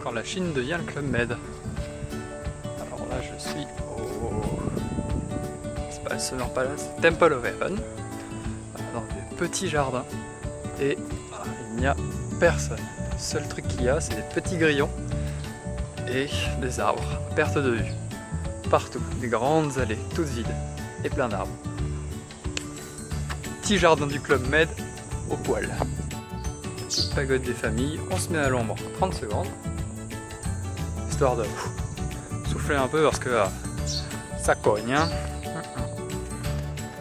quand la Chine devient le Club Med. Alors là je suis au... c'est pas le Summer Palace, Temple of Heaven, dans des petits jardins, et il n'y a personne. Le seul truc qu'il y a, c'est des petits grillons et des arbres à perte de vue. Partout, des grandes allées, toutes vides, et plein d'arbres. Petit jardin du Club Med au poil. Petite pagode des familles, on se met à l'ombre 30 secondes, histoire de souffler un peu parce que ça cogne. Hein.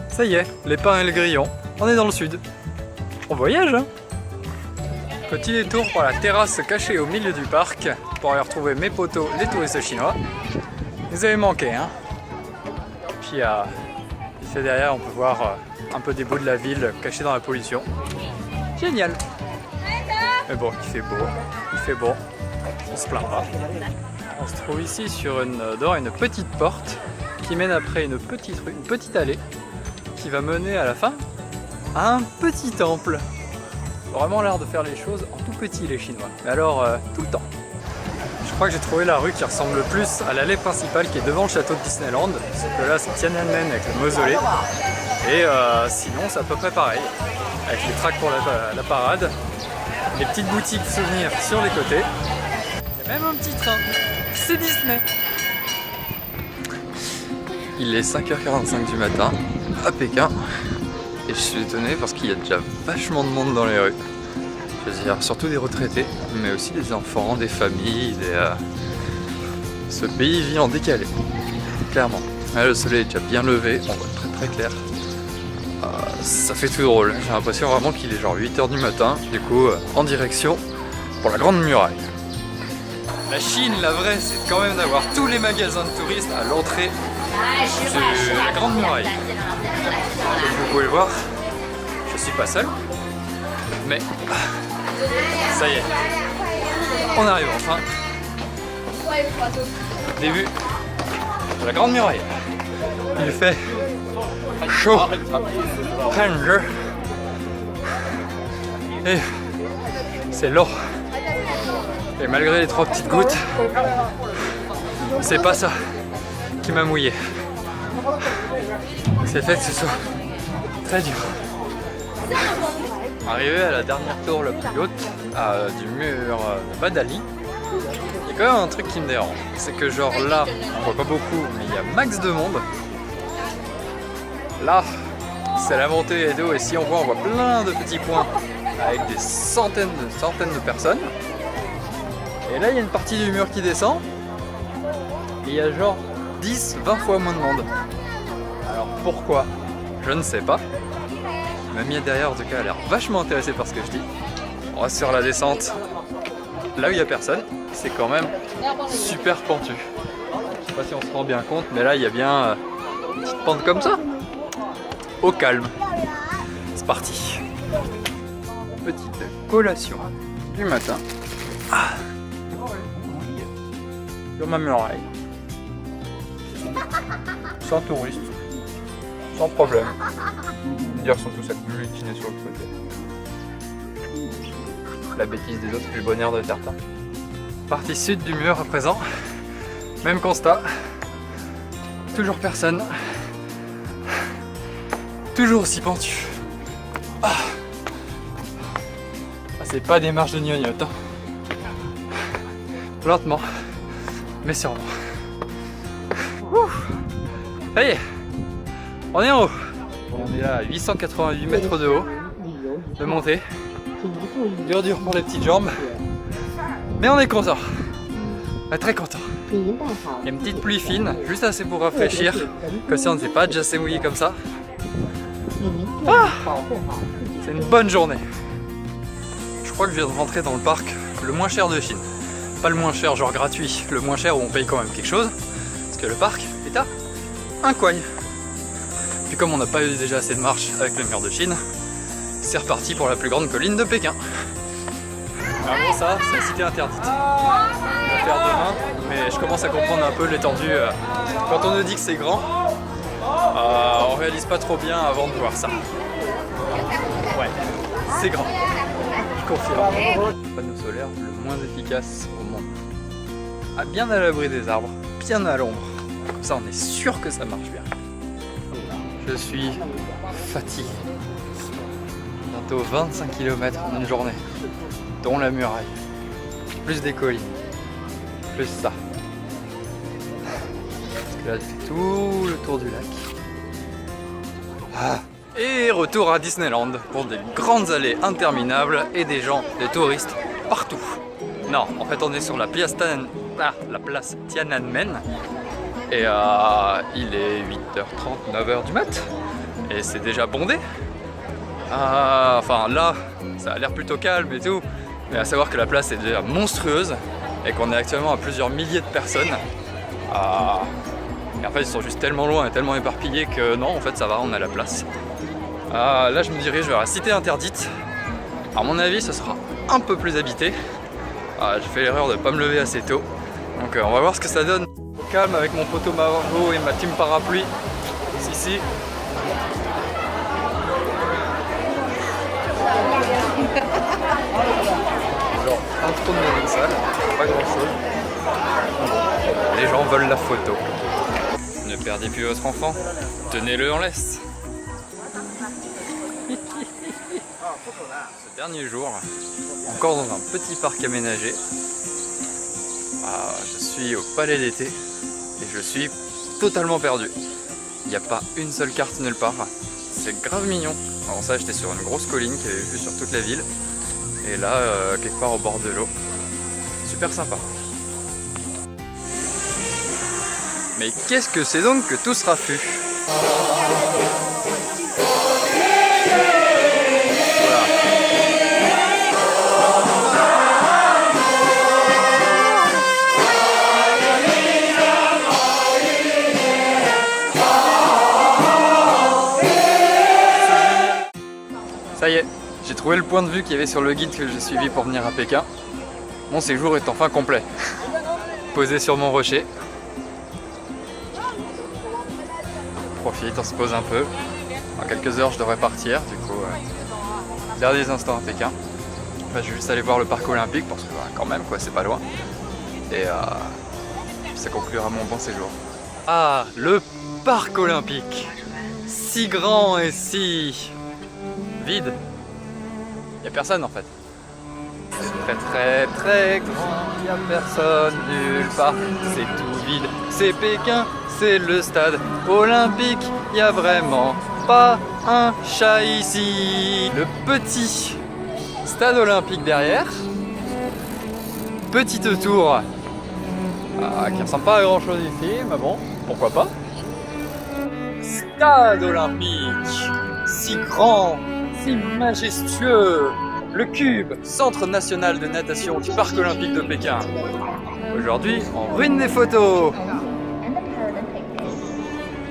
Ça y est, les pins et le grillon, on est dans le sud. On voyage hein. Petit détour pour la terrasse cachée au milieu du parc pour aller retrouver mes potos, les touristes chinois. Vous avez manqué hein. Puis c'est derrière, on peut voir un peu des bouts de la ville cachés dans la pollution. Génial. Mais bon, il fait beau, il fait bon, on se plaint pas. On se trouve ici sur devant une petite porte qui mène après une petite allée qui va mener à la fin à un petit temple. Vraiment l'air de faire les choses en tout petit les Chinois, mais alors tout le temps. Je crois que j'ai trouvé la rue qui ressemble le plus à l'allée principale qui est devant le château de Disneyland. Parce que là c'est Tiananmen avec le mausolée. Et sinon c'est à peu près pareil, avec les tracts pour la parade, les petites boutiques souvenirs sur les côtés. Il y a même un petit train, c'est Disney. Il est 5h45 du matin à Pékin et je suis étonné parce qu'il y a déjà vachement de monde dans les rues. Je veux dire, surtout des retraités, mais aussi des enfants, des familles, Ce pays vit en décalé, clairement. Là, le soleil est déjà bien levé, on voit très clair. Ça fait tout drôle, j'ai l'impression vraiment qu'il est genre 8h du matin, du coup en direction pour la Grande Muraille. La Chine, la vraie, c'est quand même d'avoir tous les magasins de touristes à l'entrée de la Grande Muraille. Comme vous pouvez le voir, je suis pas seul, mais ça y est, on arrive enfin. Début de la Grande Muraille. Il fait chaud, plein de jeu, et c'est long. Et malgré les 3 petites gouttes, c'est pas ça qui m'a mouillé. C'est fait que ce soit très dur. Arrivé à la dernière tour la plus haute du mur de Badalie, il y a quand même un truc qui me dérange. C'est que genre là, on voit pas beaucoup, mais il y a max de monde. Là, c'est la montée d'eau et si on voit plein de petits points avec des centaines de personnes. Et là, il y a une partie du mur qui descend et il y a genre 10-20 fois moins de monde. Alors pourquoi? Je ne sais pas. Mamie derrière en tout cas a l'air vachement intéressée par ce que je dis. On va sur la descente. Là où il n'y a personne, c'est quand même super pentu. Je sais pas si on se rend bien compte, mais là il y a bien une petite pente comme ça. Au calme. C'est parti. Petite collation du matin. Sur ma muraille. Sans touristes. Sans problème. Ils sont tous agglutinés sur le côté. La bêtise des autres fait le bonheur de certains. Partie sud du mur à présent. Même constat. Toujours personne. Toujours aussi pentu. C'est pas des marches de gnognotte. Hein. Lentement, mais sûrement. Ça y est, on est en haut. On est là à 888 mètres de haut, de montée. Dur pour les petites jambes. Mais on est content. On est très content. Il y a une petite pluie fine, juste assez pour rafraîchir. Comme si on ne s'est pas déjà assez mouillé comme ça. C'est une bonne journée. Je crois que je viens de rentrer dans le parc le moins cher de Chine. Pas le moins cher genre gratuit, le moins cher où on paye quand même quelque chose. Parce que le parc est à un coin. Puis comme on n'a pas eu déjà assez de marche avec le mur de Chine, c'est reparti pour la plus grande colline de Pékin. Alors bon, ça, c'est une cité interdite. On va faire demain, mais je commence à comprendre un peu l'étendue. Quand on nous dit que c'est grand, on réalise pas trop bien avant de voir ça. Ouais, c'est grand. Je confirme. Le panneau solaire le moins efficace au monde. bien à l'abri des arbres, bien à l'ombre. Comme ça on est sûr que ça marche bien. Je suis fatigué. Bientôt 25 km en une journée, dont la muraille, plus des collines, plus ça. Parce que là j'ai fait tout le tour du lac. Ah. Et retour à Disneyland pour des grandes allées interminables et des gens, des touristes partout. Non, en fait on est sur la place Tiananmen et il est 8h30, 9h du mat et c'est déjà bondé. Enfin là, ça a l'air plutôt calme et tout, mais à savoir que la place est déjà monstrueuse et qu'on est actuellement à plusieurs milliers de personnes. Et en fait ils sont juste tellement loin et tellement éparpillés que non, en fait ça va, on a la place. Là je me dirige vers la cité interdite. À mon avis ce sera un peu plus habité. J'ai fait l'erreur de ne pas me lever assez tôt. Donc on va voir ce que ça donne. Au calme avec mon poteau Margot et ma team parapluie. Ici. Alors un trône dans une salle, pas grand chose. Les gens veulent la photo. Ne perdez plus votre enfant, tenez-le en laisse. Ce dernier jour, encore dans un petit parc aménagé, je suis au palais d'été et je suis totalement perdu. Il n'y a pas une seule carte nulle part, c'est grave mignon. Avant ça j'étais sur une grosse colline qui avait vue sur toute la ville et là quelque part au bord de l'eau, super sympa. Mais qu'est-ce que c'est donc que tout ce raffut? Ça y est, j'ai trouvé le point de vue qu'il y avait sur le guide que j'ai suivi pour venir à Pékin. Mon séjour est enfin complet. Posé sur mon rocher. On profite, on se pose un peu. Dans quelques heures je devrais partir, du coup, derniers instants à Pékin. Enfin, je vais juste aller voir le parc olympique parce que quand même quoi, c'est pas loin. Et ça conclura mon bon séjour. Ah, le parc olympique, si grand et si vide. Il n'y a personne en fait. C'est très très grand, il n'y a personne nulle part. C'est tout vide, c'est Pékin, c'est le stade olympique. Il n'y a vraiment pas un chat ici. Le petit stade olympique derrière. Petite tour qui ressemble pas à grand chose ici, mais bon, pourquoi pas. Stade olympique, si grand, si majestueux, le Cube, Centre national de natation du Parc olympique de Pékin. Aujourd'hui, on ruine des photos.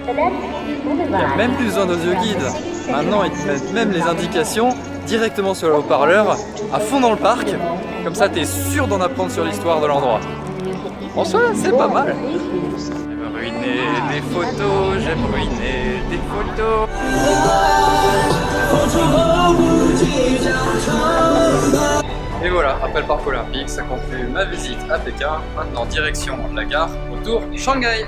Il n'y a même plus besoin d'audio-guide. Maintenant, ils te mettent même les indications directement sur le haut-parleur, à fond dans le parc. Comme ça, tu es sûr d'en apprendre sur l'histoire de l'endroit. En soi, c'est pas mal. J'aime ruiner des photos, j'aime ruiner des photos. Et voilà, après le parc olympique, ça conclut ma visite à Pékin. Maintenant, direction la gare, retour Shanghai.